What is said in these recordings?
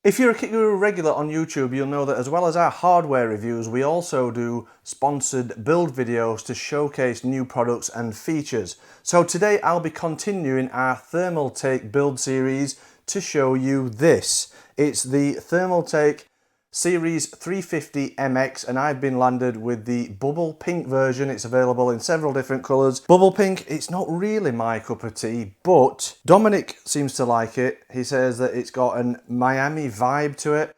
If you're a Kit Guru regular on YouTube, you'll know that as well as our hardware reviews, we also do sponsored build videos to showcase new products and features. So today I'll be continuing our Thermaltake Build series to show you this. It's the Thermaltake Ceres 350 MX, and I've been landed with the bubble pink version. It's available in several different colours. Bubble pink, it's not really my cup of tea, but Dominic seems to like it. He says that it's got a Miami vibe to it.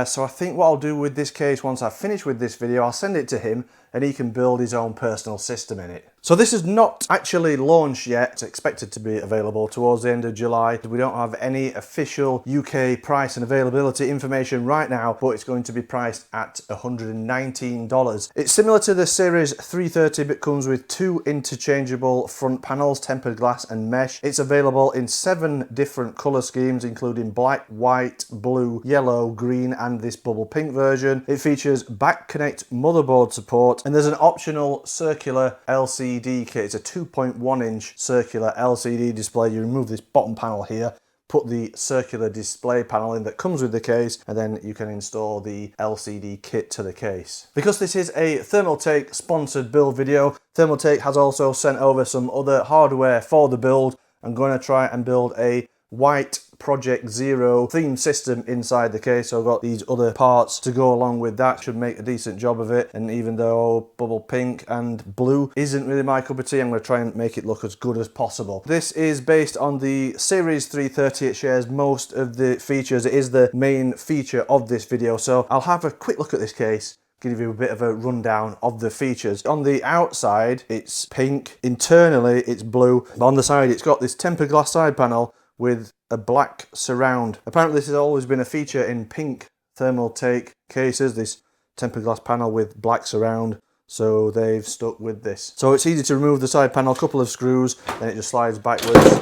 So I think what I'll do with this case, once I've finished with this video, I'll send it to him and he can build his own personal system in it. So this is not actually launched yet. It's expected to be available towards the end of July. We don't have any official UK price and availability information right now, but it's going to be priced at $119. It's similar to the Ceres 330, but comes with two interchangeable front panels, tempered glass and mesh. It's available in 7 different colour schemes, including black, white, blue, yellow, green, and this bubble pink version. It features back connect motherboard support, and there's an optional circular LCD kit. It's a 2.1 inch circular LCD display. You remove this bottom panel here, put the circular display panel in that comes with the case, and then you can install the LCD kit to the case. Because this is a Thermaltake sponsored build video, Thermaltake has also sent over some other hardware for the build. I'm going to try and build a white Project Zero theme system inside the case, so I've got these other parts to go along with that. Should make a decent job of it, and even though bubble pink and blue isn't really my cup of tea, I'm going to try and make it look as good as possible. This is based on the Ceres 330. It shares most of the features. It is the main feature of this video, so I'll have a quick look at this case, give you a bit of a rundown of the features. On the outside it's pink, internally it's blue, but on the side it's got this tempered glass side panel with a black surround. Apparently this has always been a feature in pink Thermaltake cases, this tempered glass panel with black surround, so they've stuck with this. So it's easy to remove the side panel, a couple of screws, then it just slides backwards.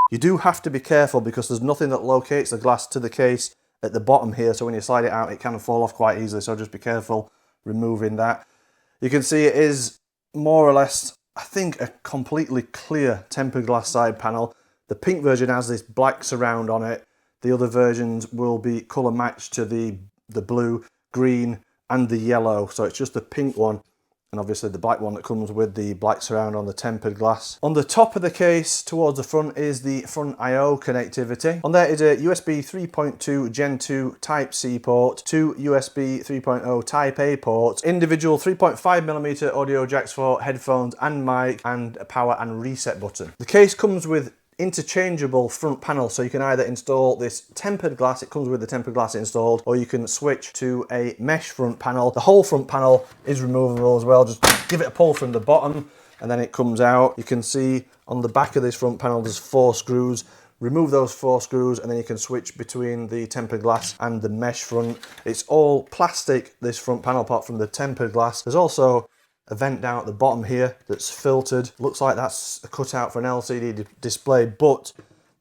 You do have to be careful because there's nothing that locates the glass to the case at the bottom here, so when you slide it out it can fall off quite easily, so just be careful removing that. You can see it is more or less, I think, a completely clear tempered glass side panel. The pink version has this black surround on it. The other versions will be colour matched to the blue, green and the yellow. So it's just the pink one and obviously the black one that comes with the black surround on the tempered glass. On the top of the case towards the front is the front I/O connectivity. On there is a USB 3.2 Gen 2 Type-C port, 2 USB 3.0 Type-A ports, individual 3.5mm audio jacks for headphones and mic, and a power and reset button. The case comes with interchangeable front panel, so you can either install this tempered glass, it comes with the tempered glass installed, or you can switch to a mesh front panel. The whole front panel is removable as well. Just give it a pull from the bottom and then it comes out. You can see on the back of this front panel there's 4 screws. Remove those 4 screws and then you can switch between the tempered glass and the mesh front. It's all plastic, this front panel, apart from the tempered glass. There's also a vent down at the bottom here that's filtered. Looks like that's a cutout for an LCD display, but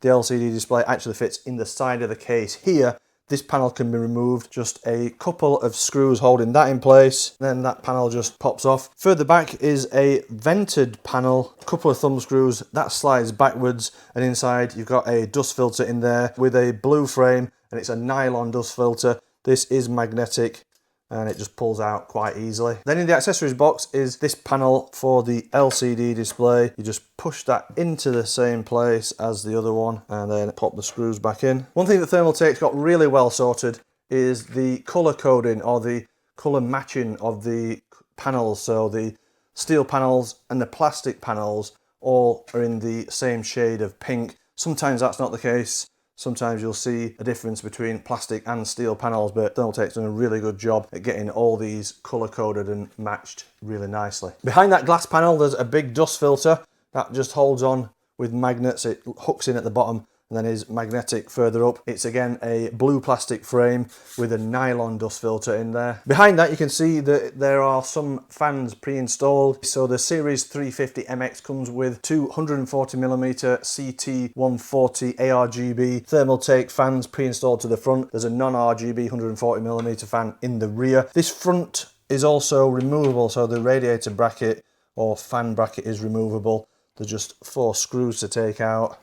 the LCD display actually fits in the side of the case here. This panel can be removed, just a couple of screws holding that in place, then that panel just pops off. Further back is a vented panel, a couple of thumb screws, that slides backwards, and inside you've got a dust filter in there with a blue frame, and it's a nylon dust filter. This is magnetic and it just pulls out quite easily. Then in the accessories box is this panel for the LCD display. You just push that into the same place as the other one and then pop the screws back in. One thing that Thermaltake's got really well sorted is the colour coding, or the colour matching of the panels. So the steel panels and the plastic panels all are in the same shade of pink. Sometimes that's not the case. Sometimes you'll see a difference between plastic and steel panels, but Thermaltake's done a really good job at getting all these colour coded and matched really nicely. Behind that glass panel there's a big dust filter that just holds on with magnets. It hooks in at the bottom and then is magnetic further up. It's again a blue plastic frame with a nylon dust filter in there. Behind that you can see that there are some fans pre-installed. So the Ceres 350 MX comes with 2 140mm CT140 ARGB Thermaltake fans pre-installed to the front. There's a non-RGB 140mm fan in the rear. This front is also removable, so the radiator bracket or fan bracket is removable. There's just 4 screws to take out.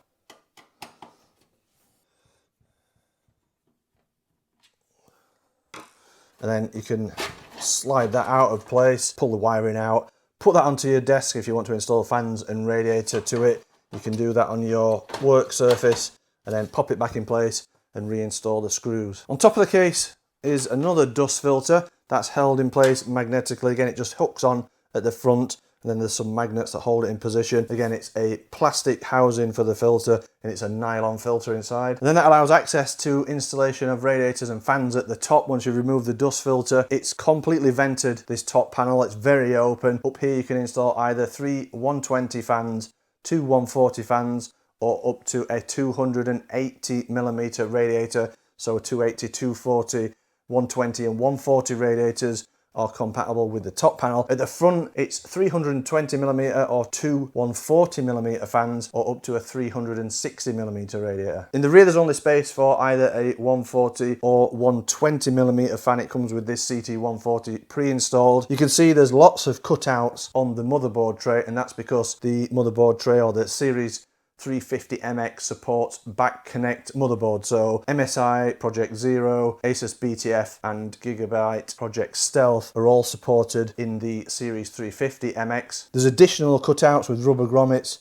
and then you can slide that out of place, pull the wiring out, put that onto your desk if you want to install fans and radiator to it. You can do that on your work surface and then pop it back in place and reinstall the screws. On top of the case is another dust filter that's held in place magnetically. Again, it just hooks on at the front, and then there's some magnets that hold it in position. Again, it's a plastic housing for the filter, and it's a nylon filter inside. And then that allows access to installation of radiators and fans at the top. Once you remove the dust filter, it's completely vented, this top panel. It's very open. Up here you can install either 3 120 fans, 2 140 fans, or up to a 280mm radiator. So 280, 240, 120 and 140 radiators are compatible with the top panel. At the front, it's 320mm or 2 140mm fans, or up to a 360mm radiator. In the rear, there's only space for either a 140 or 120mm fan. It comes with this CT140 pre-installed. You can see there's lots of cutouts on the motherboard tray, and that's because the motherboard tray, or the Series 350MX, supports back connect motherboard. So MSI Project Zero, Asus BTF and Gigabyte Project Stealth are all supported in the Series 350MX. There's additional cutouts with rubber grommets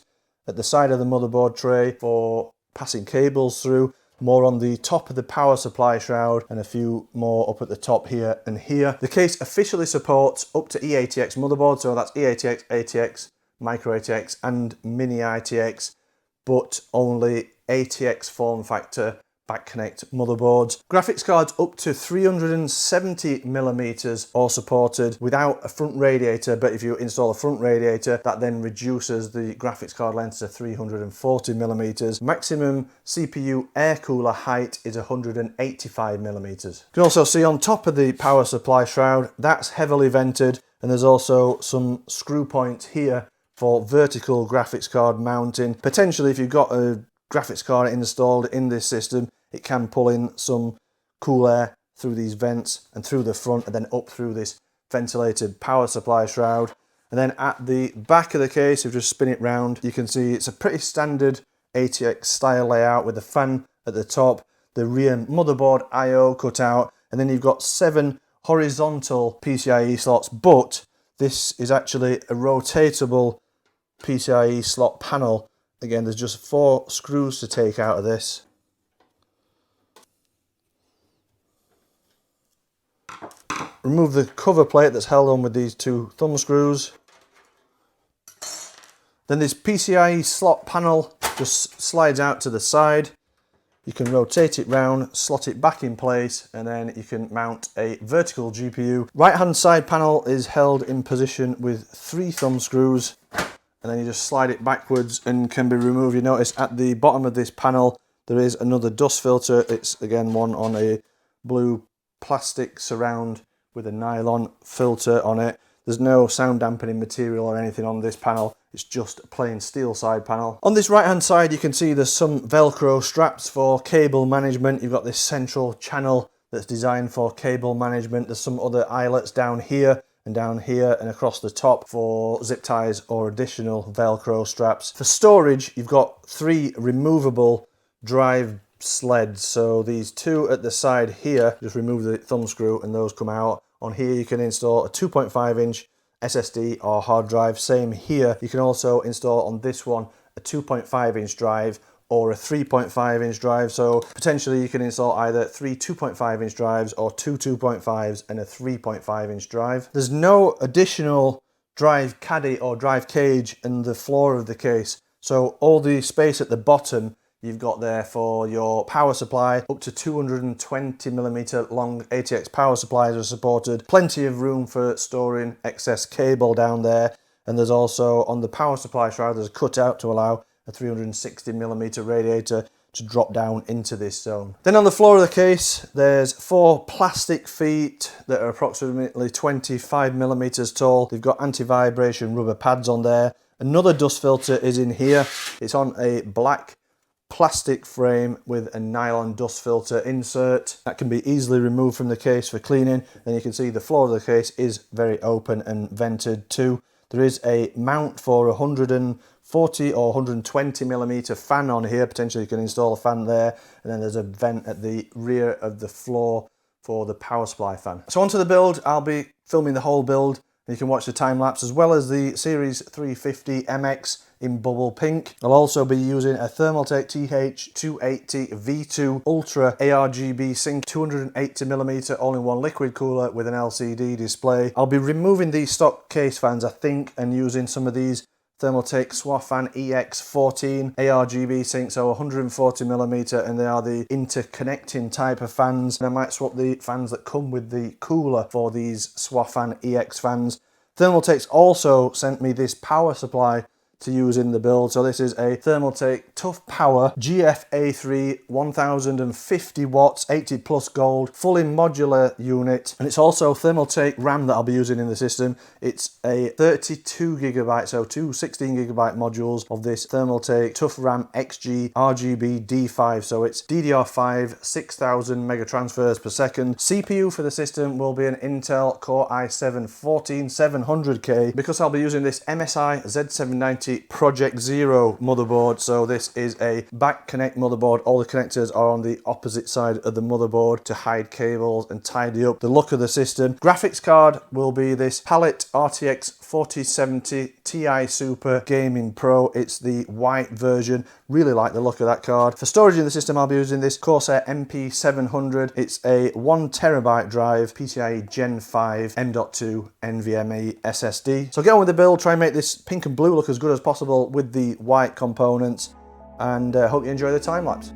at the side of the motherboard tray for passing cables through, more on the top of the power supply shroud, and a few more up at the top here and here. The case officially supports up to eATX motherboard, so that's eATX, ATX, Micro ATX and Mini ITX, but only ATX form factor back connect motherboards. Graphics cards up to 370mm are supported without a front radiator, but if you install a front radiator, that then reduces the graphics card length to 340mm. Maximum CPU air cooler height is 185mm. You can also see on top of the power supply shroud, that's heavily vented, and there's also some screw points here for vertical graphics card mounting. Potentially, if you've got a graphics card installed in this system, it can pull in some cool air through these vents and through the front, and then up through this ventilated power supply shroud. And then at the back of the case, if you just spin it round, you can see it's a pretty standard ATX style layout with the fan at the top, the rear motherboard I/O cutout, and then you've got 7 horizontal PCIe slots, but this is actually a rotatable PCIe slot panel. Again, there's just 4 screws to take out of this. Remove the cover plate that's held on with these 2 thumb screws. Then this PCIe slot panel just slides out to the side. You can rotate it round, slot it back in place, and then you can mount a vertical GPU. Right hand side panel is held in position with 3 thumb screws, and then you just slide it backwards and can be removed. You notice at the bottom of this panel there is another dust filter. It's again one on a blue plastic surround with a nylon filter on it. There's no sound dampening material or anything on this panel. It's just a plain steel side panel. On this right hand side you can see there's some Velcro straps for cable management. You've got this central channel that's designed for cable management. There's some other eyelets down here and across the top for zip ties or additional Velcro straps. For storage, you've got 3 removable drive sleds. So these 2 at the side here, just remove the thumb screw and those come out. On here you can install a 2.5-inch SSD or hard drive. Same here. You can also install on this one a 2.5-inch drive or a 3.5-inch drive. So potentially you can install either 3 2.5-inch drives or 2 2.5s and a 3.5-inch drive. There's no additional drive caddy or drive cage in the floor of the case. So all the space at the bottom you've got there for your power supply. Up to 220mm long ATX power supplies are supported. Plenty of room for storing excess cable down there. And there's also on the power supply shroud, there's a cutout to allow a 360mm radiator to drop down into this zone. Then on the floor of the case, there's 4 plastic feet that are approximately 25mm tall. They've got anti-vibration rubber pads on there. Another dust filter is in here. It's on a black plastic frame with a nylon dust filter insert that can be easily removed from the case for cleaning. And you can see the floor of the case is very open and vented too. There is a mount for 140 or 120mm fan on here. Potentially you can install a fan there. And then there's a vent at the rear of the floor for the power supply fan. So onto the build. I'll be filming the whole build. You can watch the time lapse as well as the Series 350 MX in bubble pink. I'll also be using a Thermaltake TH280 V2 Ultra ARGB Sync 280mm all-in-one liquid cooler with an LCD display. I'll be removing these stock case fans, I think, and using some of these Thermaltake Swafan EX14 ARGB Sync, so 140mm, and they are the interconnecting type of fans. And I might swap the fans that come with the cooler for these Swafan EX fans. Thermaltake's also sent me this power supply to use in the build. So this is a Thermaltake Tough Power GFA3 1050 watts 80 plus gold fully modular unit, and it's also Thermaltake RAM that I'll be using in the system. It's a 32GB, so two 16GB modules of this Thermaltake Tough RAM XG RGB D5, so it's DDR5 6000 mega transfers per second. CPU for the system will be an Intel Core i7-14700K, because I'll be using this MSI Z790 Project Zero motherboard. So this is a back connect motherboard. All the connectors are on the opposite side of the motherboard to hide cables and tidy up the look of the system. Graphics card will be this Palette RTX 4070 Ti Super Gaming Pro. It's the white version. Really like the look of that card. For storage in the system, I'll be using this Corsair MP700. It's a 1TB drive, PCIe Gen 5 M.2 NVMe SSD. So get on with the build. Try and make this pink and blue look as good as possible with the white components, and hope you enjoy the time lapse.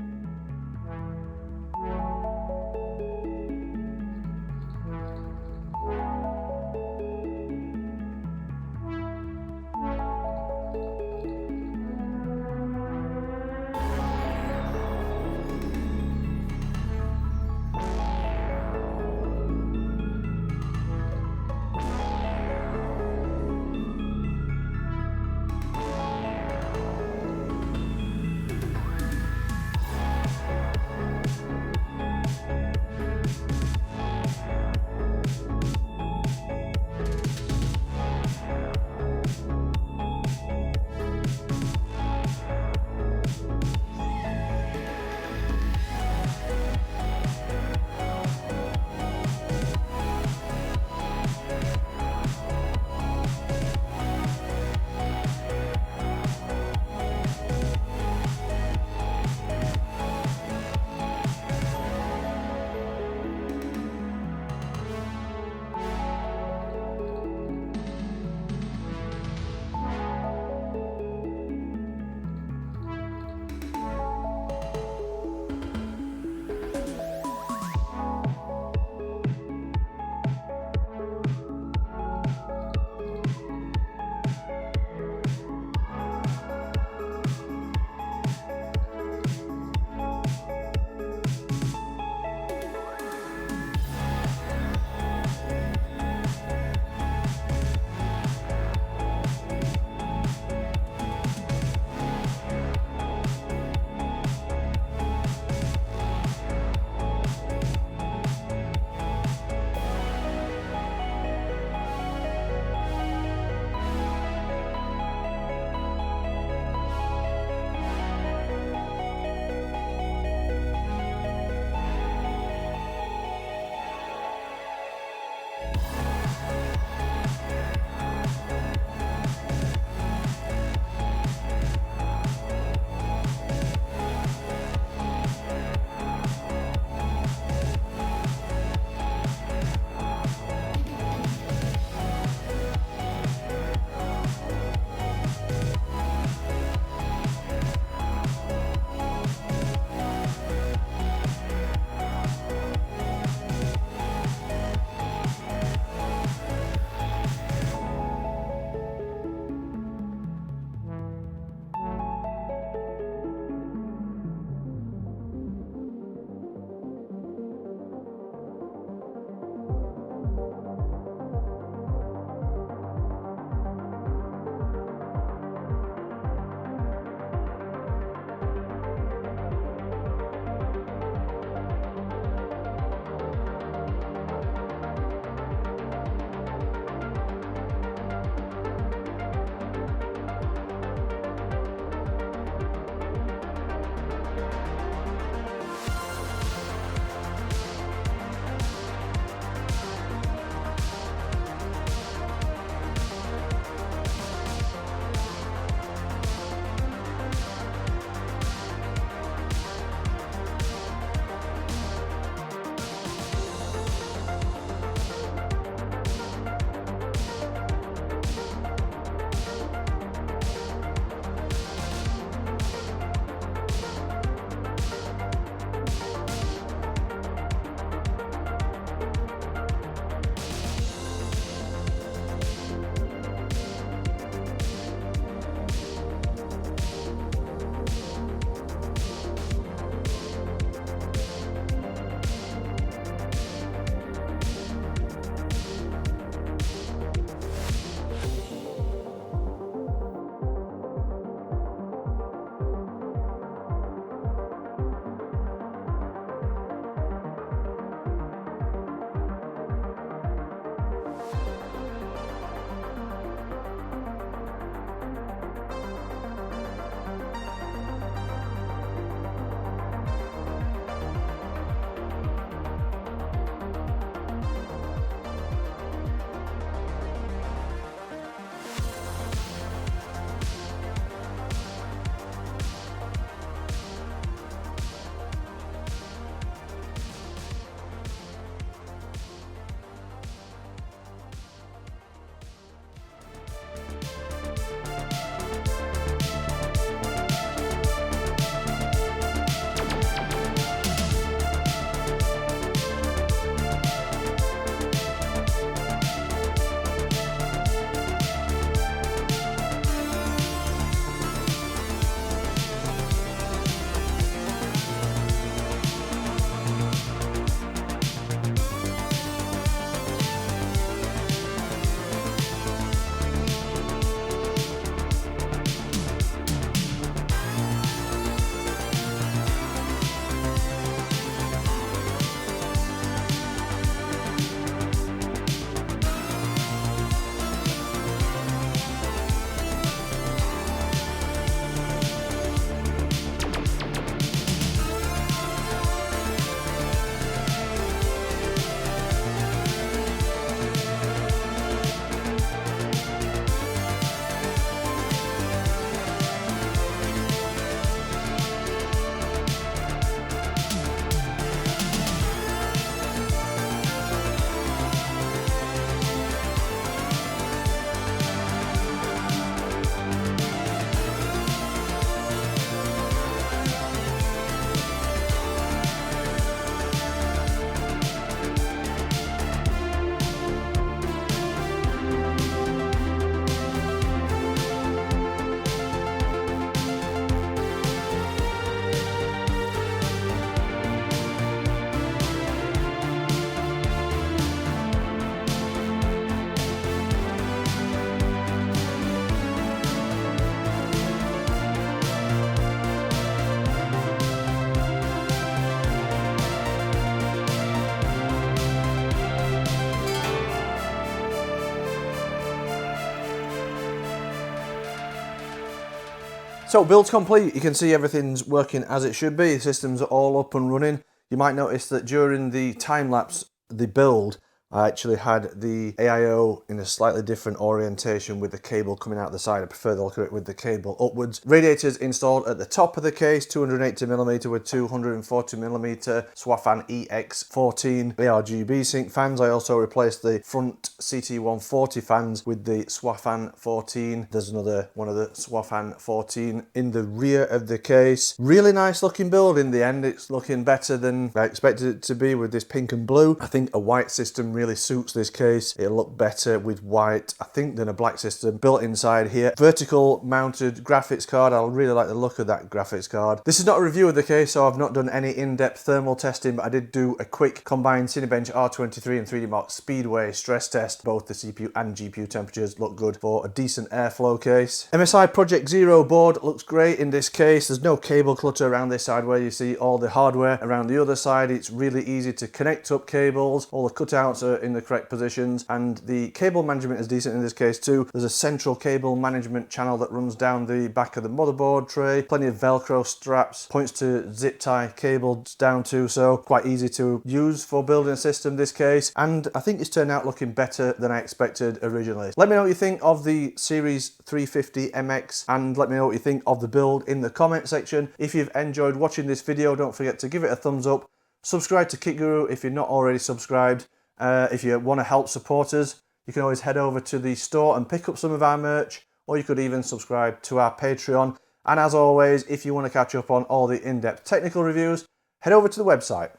So build's complete. You can see everything's working as it should be. The systems are all up and running. You might notice that during the time-lapse, the build, I actually had the AIO in a slightly different orientation with the cable coming out the side. I prefer the look of it with the cable upwards. Radiators installed at the top of the case, 280mm with 240mm Swafan EX14 ARGB sync fans. I also replaced the front CT140 fans with the Swafan 14. There's another one of the Swafan 14 in the rear of the case. Really nice looking build in the end. It's looking better than I expected it to be with this pink and blue. I think a white system really suits this case. It'll look better with white, I think, than a black system. Built inside here. Vertical mounted graphics card. I really like the look of that graphics card. This is not a review of the case, so I've not done any in-depth thermal testing, but I did do a quick combined Cinebench R23 and 3D Mark Speedway stress test. Both the CPU and GPU temperatures look good for a decent airflow case. MSI Project Zero board looks great in this case. There's no cable clutter around this side where you see all the hardware. Around the other side, it's really easy to connect up cables. All the cutouts are in the correct positions, and the cable management is decent in this case too. There's a central cable management channel that runs down the back of the motherboard tray. Plenty of Velcro straps, points to zip tie cables down to, so quite easy to use for building a system this case, and I think it's turned out looking better than I expected originally. Let me know what you think of the Series 350 MX, and let me know what you think of the build in the comment section. If you've enjoyed watching this video, don't forget to give it a thumbs up. Subscribe to Kit Guru if you're not already subscribed. If you want to help support us, you can always head over to the store and pick up some of our merch, or you could even subscribe to our Patreon. And as always, if you want to catch up on all the in-depth technical reviews, head over to the website.